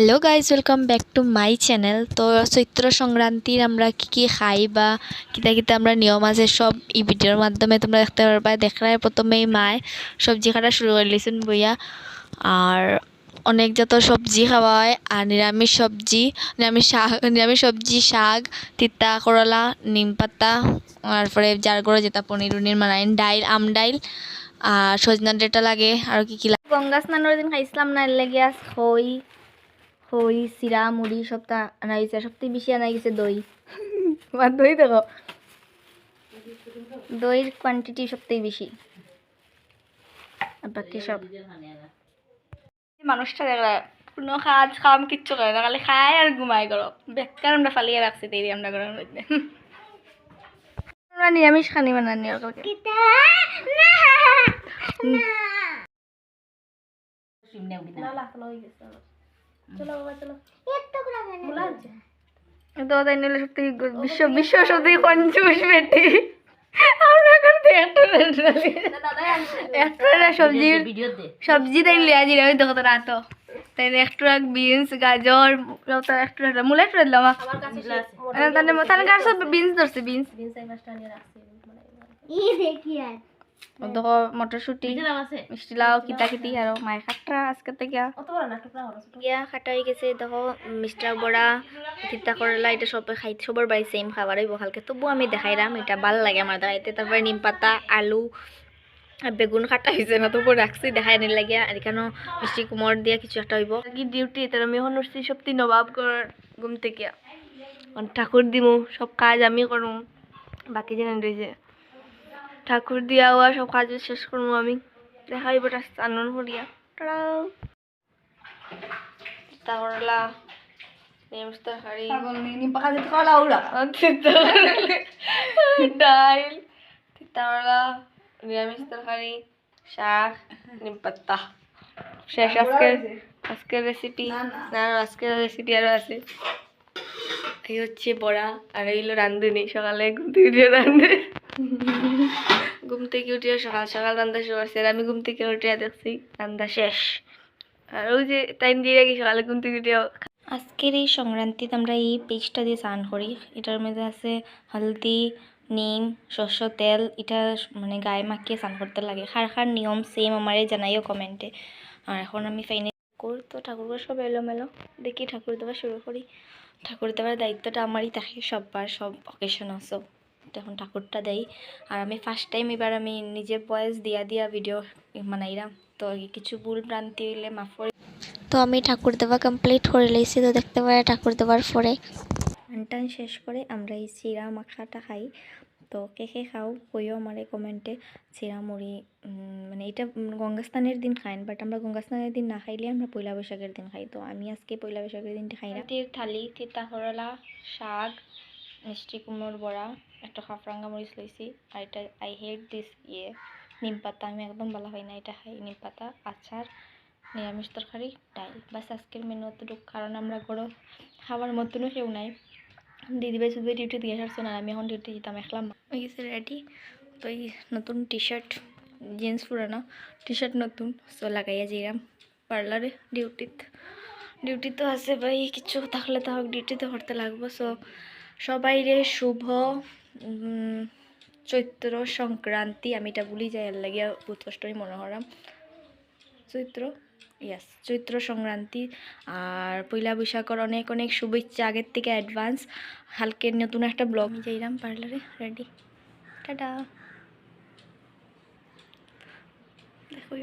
Hello guys, welcome back to my channel. তো চৈত্র সংক্রান্তির আমরা কি খাই বা কিতা কিতা আমরা নিয়ম আছে সব এই ভিডিওর মাধ্যমে তোমরা দেখতে পারবা। দেখলাই প্রথমেই মায় সবজি কাটা শুরু করে দিয়েছেন বইয়া। আর অনেক যত সবজি খাওয়া হয়, আর নিরামিষ সবজি শাক, তিতা করলা, নিম পাতা, তারপরে যার করে যেটা পনির উনির মানাইন ডাইল, আম ডাইল, আর সজনা ডাঁটা লাগে। আর কি গঙ্গা স্নানের দিন খাইছিলাম না, এর লাগিয়া খই চিরা মুড়ি সবটা আনা গেছে। সবথেকে বেশি আনা গেছে দই। আমার দই দেখো, দইয়ের কোয়ান্টিটি সবথেকে বেশি। আর বাকি সব মানুষটা দেখলা কোনো কাজ কাম কিচ্ছু করে না, খালি খায় আর ঘুমাই করো। বেকার আমরা ফালিয়ে রাখছি দেরি আমরা ঘরের মধ্যে। আমরা নিরামিষ খানি বানানি আর কালকে তো তাই নিলে সত্যি বিশ্ব সত্যি কনজুস বেটি। সবজি তাই লিয়া জিরা ওই দেখো তো রাত তাই একটু বিনস গাজর একটু মূলা একটু দিলাম। তাহলে গাছ বিনস ধরছে, বিনস দেখো মটরশুটি, মিষ্টি লাউ, কিতা কিতি আর মায়ের খাটরা আজকে থেকে খাটা হয়ে গেছে। দেখো মিষ্টি লাউ বড়া, তিতা করলা, এটা সবাই খাই, সবার বাড়ি সেম খাবার হইব কালকে, তবু আমি দেখাইলাম, এটা ভালো লাগে আমার দেখাইতে। তারপরে নিম পাতা, আলু আর বেগুন কাটা হয়েছে না, তবু রাখছি দেখাই আনি লাগে। আর এখানেও মিষ্টি কুমড় দিয়ে কিছু একটা হইব কি ডিউটি। তার আমি এখন উঠছি সত্যি নবাব করার ঘুম থেকে, ঠাকুর দিমু, সব কাজ আমি করবো, বাকি জানেন রয়েছে ঠাকুর দিয়া হওয়া সব কাজ শেষ করবো আমি। দেখা হইব আনন্দ করিয়া করলা ডাইল, তিতাওয়ালা, নিরামিষ তরকারি, শাক, নিম পাতা। শেষ আজকের রেসিপি। আজকের রেসিপি আরো আছে। এই হচ্ছে বড়া, আর এই হলো রান্ধুনি। সকালে ঘুম থেকে উঠে রান্ধে, ঘুম থেকে উঠে সকাল সকাল রান্না শুরু করছে। আর আমি ঘুম থেকে উঠে দেখছি রান্না শেষ। আর ওই যে টাইম দিয়ে রাখি সকালে ঘুম থেকে উঠে। আজকের এই সংক্রান্তিতে আমরা এই পেস্টটা দিয়ে স্নান করি। এটার মধ্যে আছে হলদি, নিম, সরষের তেল। এটা মানে গায়ে মাখিয়ে স্নান করতে লাগে। খার নিয়ম সেম আমারে জানাইও কমেন্টে। আর এখন আমি ফাইনাল তো ঠাকুরঘর সব এলোমেলো, দেখি ঠাকুর দেওয়া শুরু করি। ঠাকুর দেওয়ার দায়িত্বটা আমারই থাকে সববার, সব অকেশন আসো তখন ঠাকুরটা দেই। আর আমি ফার্স্ট টাইম এবার আমি নিজে ভয়েস দিয়া ভিডিও বানাইলাম, তো কিছু ভুল ভ্রান্তি হইলে মাফ করে। তো আমি ঠাকুর দেওয়া কমপ্লিট করে লইছি। তো দেখতে পারে ঠাকুর দেওয়ার পরে টান শেষ করে আমরা এই চিরা মাখাটা খাই। তো কে খাও কইও আমারে কমেন্টে। চিরা মুড়ি মানে এটা গঙ্গাস্নানের দিন খাইন, বাট আমরা গঙ্গাস্নানের দিন না খাইলে আমরা পয়লা বৈশাখের দিন খাই। তো আমি আজকে পয়লা বৈশাখের দিনটা খাই না। থালি, তিতা করলা, শাক, মিষ্টি কুমড়োর বড়া, একটা খাফরাঙ্গা মরিচ লইছি। আর এটা আই হেট দিস নিম পাতা, আমি একদম ভালো হয় না এটা খাই। নিম পাতা, আচার, নিরামিষ তরকারি, ডাইল, বাস আজকের মেনু অতটুকু। কারণ আমরা গরো খাবার মতনও কেউ নাই। দিদিভাই শুধু ডিউটি দিয়ে আসছে না, আমি এখন ডিউটি যেতাম একলাম হয়ে গেছে রেডি। তো এই নতুন টি শার্ট, জিন্স পুরানো টি শার্ট নতুন, সো লাগাইয়া যাইলাম পার্লারে। ডিউটি তো আছে ভাই, কিছু থাকলে তো হোক ডিউটিতে করতে লাগবো। সো সবাই রে শুভ চৈত্র সংক্রান্তি। আমি এটা ভুলি যাই, এর লাগিয়া বহুত কষ্টই মনে হরাম। চৈত্র সংক্রান্তি আর পয়লা বৈশাখের অনেক অনেক শুভেচ্ছা আগের থেকে অ্যাডভান্স। কালকে নতুন একটা ব্লগ যাইলাম পার্লারে রেডি। টাটা। দেখো।